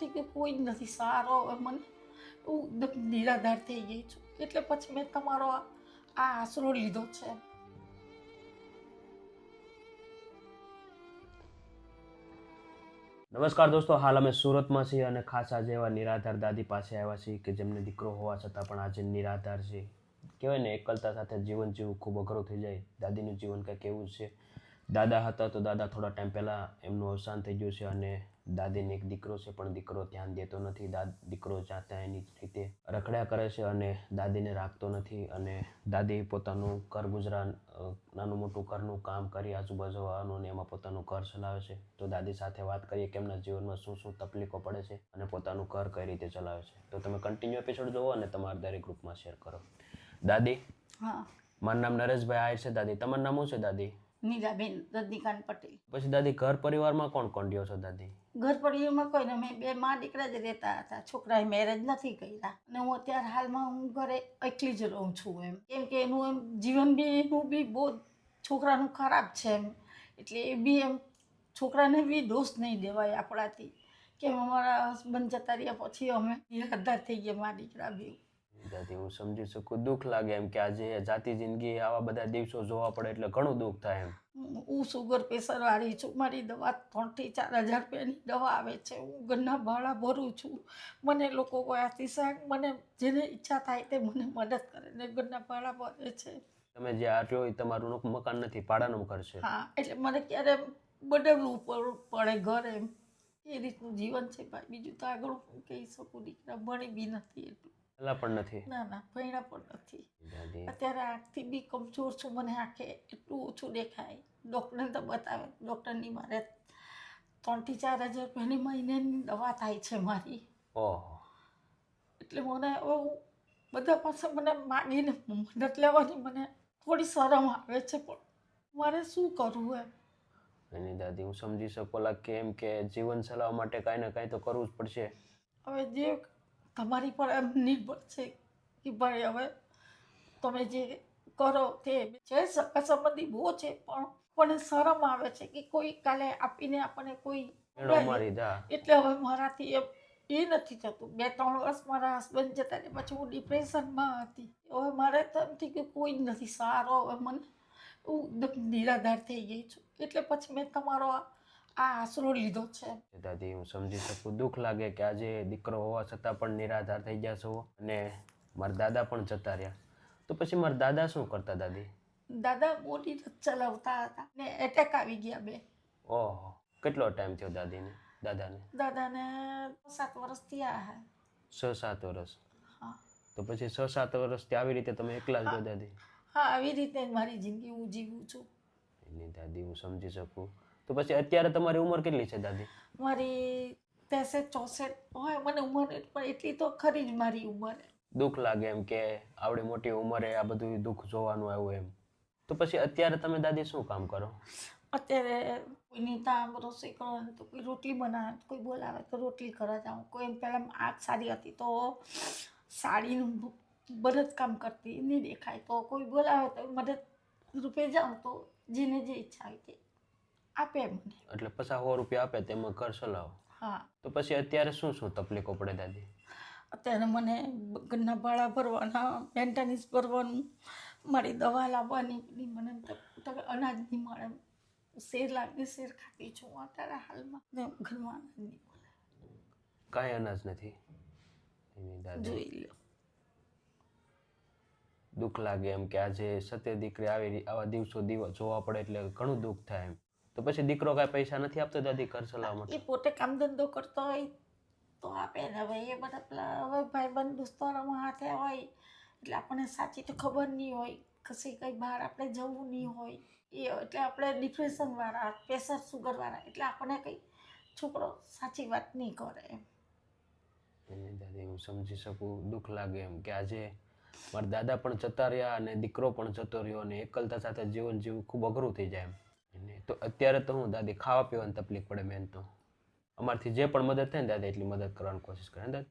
એમથી કે કોઈ નથી સારો. હવે મને હું એકદમ નિરાધાર થઈ ગઈ છું, એટલે પછી મેં તમારો આ આશરો લીધો છે. નમસ્કાર દોસ્તો, હાલ અમે સુરતમાં છીએ અને ખાસ આજે એવા નિરાધાર દાદી પાસે આવ્યા છીએ કે જેમને દીકરો હોવા છતાં પણ આજે નિરાધાર છે. કહેવાય ને, એકલતા સાથે જીવન જીવવું ખૂબ અઘરું થઈ જાય. દાદીનું જીવન કંઈક એવું જ છે. દાદા હતા તો દાદા થોડા ટાઈમ પહેલાં એમનું અવસાન થઈ ગયું છે અને દાદીને એક દીકરો છે, પણ દીકરો ધ્યાન દેતો નથી. દીકરો જાતા એની રીતે રખડ્યા કરે છે અને દાદીને રાખતો નથી. અને દાદી પોતાનું ઘર ગુજરાન, નાનું મોટું ઘરનું કામ કરી આજુબાજુનું ને એમાં પોતાનું ઘર ચલાવે છે. તો દાદી સાથે વાત કરીએ કે એમના જીવનમાં શું શું તકલીફો પડે છે અને પોતાનું ઘર કઈ રીતે ચલાવે છે. તો તમે કન્ટિન્યુ એપિસોડ જોવો અને તમારા દરેક ગ્રુપમાં શેર કરો. દાદી, હા, મારું નામ નરેશભાઈ આહિર છે. દાદી, તમારું નામ શું છે દાદી? નીલાબેન રજનીકાંત પટેલ. પછી દાદી, ઘર પરિવારમાં કોણ કોણ રહ્યો છો દાદી? ઘર પરિવારમાં કોઈ ને, અમે બે મા દીકરા જ રહેતા હતા. છોકરાએ મેરેજ નથી કર્યા અને હું અત્યારે હાલમાં હું ઘરે એકલી જ રહું છું. કેમ કે એનું જીવન બી એનું બી બહુ છોકરાનું ખરાબ છે એટલે એ બી છોકરાને બી દોષ નહીં દેવાય આપણાથી. કેમ અમારા હસબન્ડ જતા રહ્યા પછી અમે નિરાધાર થઈ ગયા મા દીકરા બી. દાદી, હું સમજી શકું. દુઃખ લાગે એમ કે આજે જાતી જિંદગી આવા બધા દિવસો જોવા પડે એટલે ઘણું દુઃખ થાય એમ. હું સુગર પ્રેશર વાળી છું. મારી દવા 3,000 થી 4,000 રૂપિયાની દવા આવે છે. હું ઘરના ભાડા ભરું છું. મને લોકો કોઈ અતિશય મને જેને ઈચ્છા થાય તે મને મદદ કરે ને ઘરના ભાડા ભરે છે. તમે જે આ રહ્યો એ તમારું મકાન નથી, ભાડાનું ઘર છે. હા, એટલે મને ક્યારે બદલવું પડે ઘર એમ. એ રીતનું જીવન છે ભાઈ. બીજું તો આગળ હું કહી શકું. દીકરા ભણી બી નથી એટલું. પેલા પણ નથી. ના ના, ભણ્યા પણ નથી. દાદી, અત્યારે આંખથી બી કમજોર છું. મને આંખે એટલું ઓછું દેખાય. ડૉક્ટરને તો બતાવે, ડૉક્ટરની મારે 3,000 થી 4,000 રૂપિયાની મહિનાની દવા થાય છે મારી. ઓહો. એટલે મને હવે બધા પાસે મને માગીને મદદ લેવાની મને થોડી શરમ આવે છે, પણ મારે શું કરવું એમ. એની દાદી, હું સમજી શકું કે એમ કે જીવન ચલાવવા માટે કાંઈ ને કાંઈ તો કરવું જ પડશે. હવે જે તમારી પર એમ નિર્ભર છે કે ભાઈ હવે તમે જે કરો તે છે. સગા સંબંધી બહુ છે, પણ મને શરમ આવે છે કે કોઈ કાલે આપીને આપણને કોઈ મારી દા. એટલે હવે મારાથી એ નથી થતું. 2-3 વર્ષ મારા હસબન્ડ જતા રહ્યા પછી હું ડિપ્રેશનમાં હતી. હવે મારે તો એમથી કે કોઈ નથી સારો. હવે મને હું એકદમ નિરાધાર થઈ ગઈ છું, એટલે પછી મેં તમારો આ આશરો લીધો છે. દાદી, હું સમજી શકું. દુઃખ લાગે કે આજે દીકરો હોવા છતાં પણ નિરાધાર થઈ ગયા છો અને મારા દાદા પણ જતા રહ્યા. તો પછી મારા દાદા શું કરતા દાદી? દાદા મોટી રથ ચલાવતા હતા ને એટેક આવી ગયા બે. ઓહો. કેટલો ટાઈમ થયો દાદીને, દાદાને? દાદાને 7 વર્ષ થયા હે. 6-7 વર્ષ. હા તો પછી 6-7 વર્ષથી આવી રીતે તમે એકલા જ રહ્યો દાદી? હા, આવી રીતે મારી જિંદગી હું જીવું છું. એની દાદી, હું સમજી શકું. તો પછી અત્યારે તમારી ઉંમર કેટલી છે દાદી? મારી 63-64 હોય મને ઉંમર, પણ એટલી તો ખરી જ મારી ઉંમર. દુઃખ લાગે એમ કે આવડી મોટી ઉંમરે આ બધું દુઃખ જોવાનું આવ્યું એમ. તો પછી અત્યારે તમે દાદી શું કામ કરો? અત્યારે કોઈની ત્યાં રસોઈ કરવાની તો કોઈ રોટલી બનાવે, કોઈ બોલાવે તો રોટલી કરવા જાઉં. કોઈ પહેલાં આંખ સારી હતી તો સાડીનું ભરતકામ કરતી, નહીં દેખાય તો કોઈ બોલાવે તો મદદ રૂપે જાઉં. તો જેને જે ઈચ્છા હોય તે આપે મને. એટલે 50-100 રૂપિયા આપે તેમાં ઘર ચલાવો. હા. તો પછી અત્યારે શું શું તકલીફો પડે દાદી? અત્યારે મને ઘરના ભાડા ભરવાના, મેન્ટેનન્સ ભરવાનું, મારી દવા લાવવાની, મને અનાજ નહીં મળે. શેર લાગે, શેર ખાતી છું અત્યારે હાલમાં. ઘરમાં અનાજ નહીં મળે. કાંઈ અનાજ નથી. એની દાદી, જોઈ લો. દુઃખ લાગે એમ કે આજે સત્ય દીકરી આવા દિવસો જોવા પડે એટલે ઘણું દુઃખ થાય એમ. તો પછી દીકરો કાંઈ પૈસા નથી આપતો દાદી ઘર ચલાવવા માટે? એ પોતે કામ ધંધો કરતો હોય તો આપે ને. હવે એ બધા પેલા હવે ભાઈબંધ દોસ્તારોમાં હાથે હોય એટલે આપણને સાચી તો ખબર નહીં હોય. કશે કંઈ બહાર આપણે જવું નહીં હોય એ, એટલે આપણે ડિપ્રેશનવાળા, પ્રેશર સુગરવાળા, એટલે આપણને કંઈ છોકરો સાચી વાત નહીં કરે એમ. એની દાદી, હું સમજી શકું. દુઃખ લાગે એમ કે આજે મારા દાદા પણ જતા રહ્યા અને દીકરો પણ જતો રહ્યો અને એકલતા સાથે જીવન જીવવું ખૂબ અઘરું થઈ જાય એમ. તો અત્યારે તો હું દાદી ખાવા પીવાની તકલીફ પડે મેન તો. અમારથી જે પણ મદદ થાય ને દાદા એટલી મદદ કરવાની કોશિશ કરે દાદા.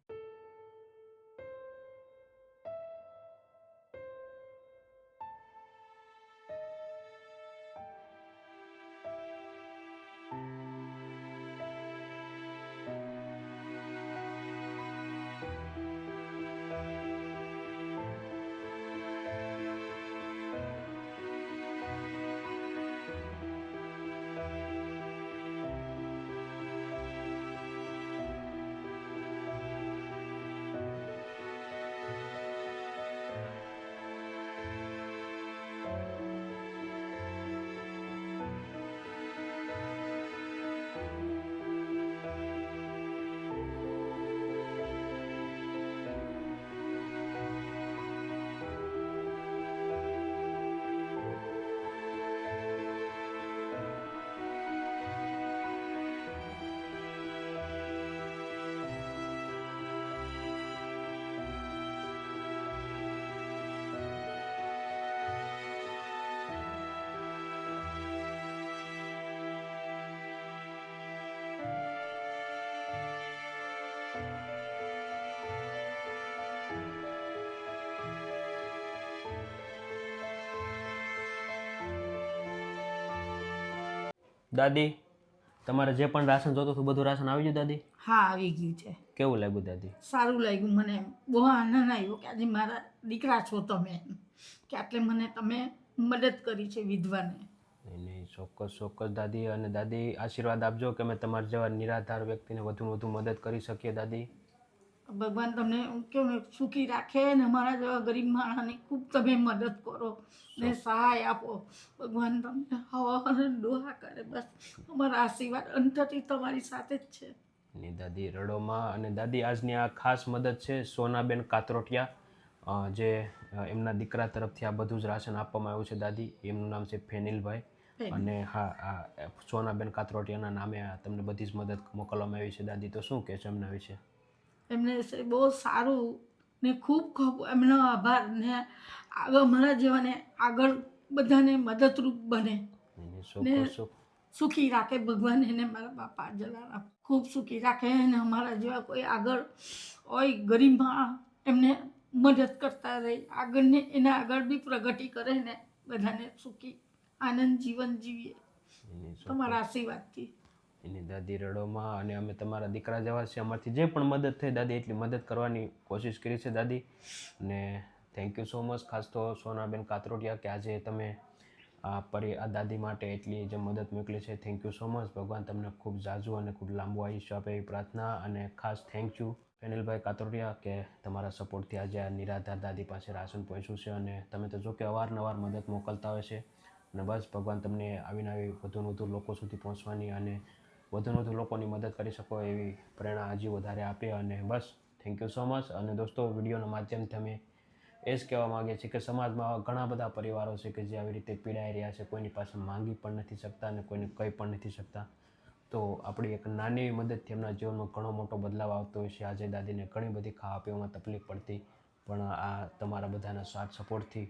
દાદી તમારે જે પણ રાશન જોતું હતું બધું રાશન આવી ગયું દાદી? હા, આવી ગયું છે. કેવું લાગ્યું દાદી? સારું લાગ્યું મને. બહુ આનંદ આવ્યો કે આજે મારા દીકરા છો તમે એમ. કે આટલે મને તમે મદદ કરી છે વિધવાને. નહીં નહીં, ચોક્કસ ચોક્કસ દાદી. અને દાદી આશીર્વાદ આપજો કે અમે તમારા જેવા નિરાધાર વ્યક્તિને વધુને વધુ મદદ કરી શકીએ દાદી. ભગવાન તમને કેવું ને સુખી રાખે ને અમારા જેવા ગરીબ માણસની ખૂબ તમે મદદ કરો ને સહાય આપો. ભગવાન તમને હવા દુઆ કરે. બસ અમારા આશીર્વાદ અંતથી તમારી સાથે જ છે. ની દાદી રડોમાં. અને દાદી આજની આ ખાસ મદદ છે સોનાબેન કાતરોટિયા, જે એમના દીકરા તરફથી આ બધું જ રાશન આપવામાં આવ્યું છે દાદી. એમનું નામ છે ફેનિલભાઈ. અને હા, આ સોનાબેન કાતરોટિયાના નામે આ તમને બધી જ મદદ મોકલવામાં આવી છે દાદી. તો શું કહેશો એમના વિશે? એમને બહુ સારું ને ખૂબ ખૂબ એમનો આભાર ને અમારા જેવાને આગળ બધાને મદદરૂપ બને ને સુખી રાખે ભગવાન. એને મારા બાપા જલારામ ખૂબ સુખી રાખે અને અમારા જેવા કોઈ આગળ હોય ગરીબમાં એમને મદદ કરતા રહે આગળને એના આગળ બી પ્રગતિ કરે ને બધાને સુખી આનંદ જીવન જીવીએ તમારા આશીર્વાદથી. એની દાદી રડોમાં. અને અમે તમારા દીકરા જેવા છે, અમારથી જે પણ મદદ થઈ દાદી એટલી મદદ કરવાની કોશિશ કરી છે દાદી. અને થેન્ક યુ સો મચ. ખાસ તો સોનાબેન કાતરોટિયા કે આજે તમે આ દાદી માટે એટલી જે મદદ મોકલી છે. Thank you so much. ભગવાન તમને ખૂબ ઝાઝું અને ખૂબ લાંબુ આયુષ્ય આપે એવી પ્રાર્થના. અને ખાસ થેન્ક યુ ફેનિલભાઈ કાતરોટિયા કે તમારા સપોર્ટથી આજે આ નિરાધાર દાદી પાસે રાશન પહોંચ્યું છે. અને તમે તો જો કે અવારનવાર મદદ મોકલતા હોય છે. અને બસ ભગવાન તમને આવીને આવી વધુ વધુ લોકો સુધી પહોંચવાની અને વધુ લોકોની મદદ કરી શકો એવી પ્રેરણા હજી વધારે આપે. અને બસ થેન્ક યુ સો મચ. અને દોસ્તો, વિડીયોના માધ્યમથી અમે એ જ કહેવા માગીએ છીએ કે સમાજમાં ઘણા બધા પરિવારો છે કે જે આવી રીતે પીડાઈ રહ્યા છે, કોઈની પાસે માંગી પણ નથી શકતા અને કોઈને કહી પણ નથી શકતા. તો આપણી એક નાની એવી મદદથી એમના જીવનમાં ઘણો મોટો બદલાવ આવતો હોય છે. આજે દાદીને ઘણી બધી ખાવા પીવામાં તકલીફ પડતી, પણ આ તમારા બધાના સાથ સપોર્ટથી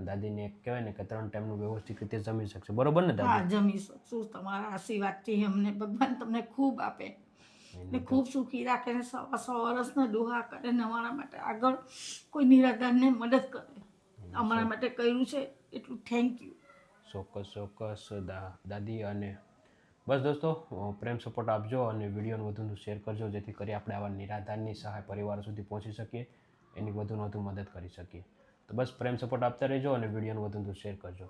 દાદીને કહેવાય ને કે 3 ટાઈમનું વ્યવસ્થિત રીતે જમી શકશે. બરોબર ને દાદી? હા, જમી શકશું. તમારા આશીર્વાદથી અમને ભગવાન તમને ખૂબ આપે ને ખૂબ સુખી રાખે ને 100 વર્ષના દુઆ કરે ને અમારા માટે આગળ કોઈ નિરાધારને મદદ કરે. અમારા માટે કર્યું છે એટલું થેન્ક યુ. ચોક્કસ ચોક્કસ દાદી. અને બસ દોસ્તો, પ્રેમ સપોર્ટ આપજો અને વિડીયોને વધુ શેર કરજો, જેથી કરી આપણે આવા નિરાધારની સહાય પરિવારો સુધી પહોંચી શકીએ, એની વધુ મદદ કરી શકીએ. તો બસ પ્રેમ સપોર્ટ આપતા રહેજો અને વિડીયોને વધુ શેર કરજો.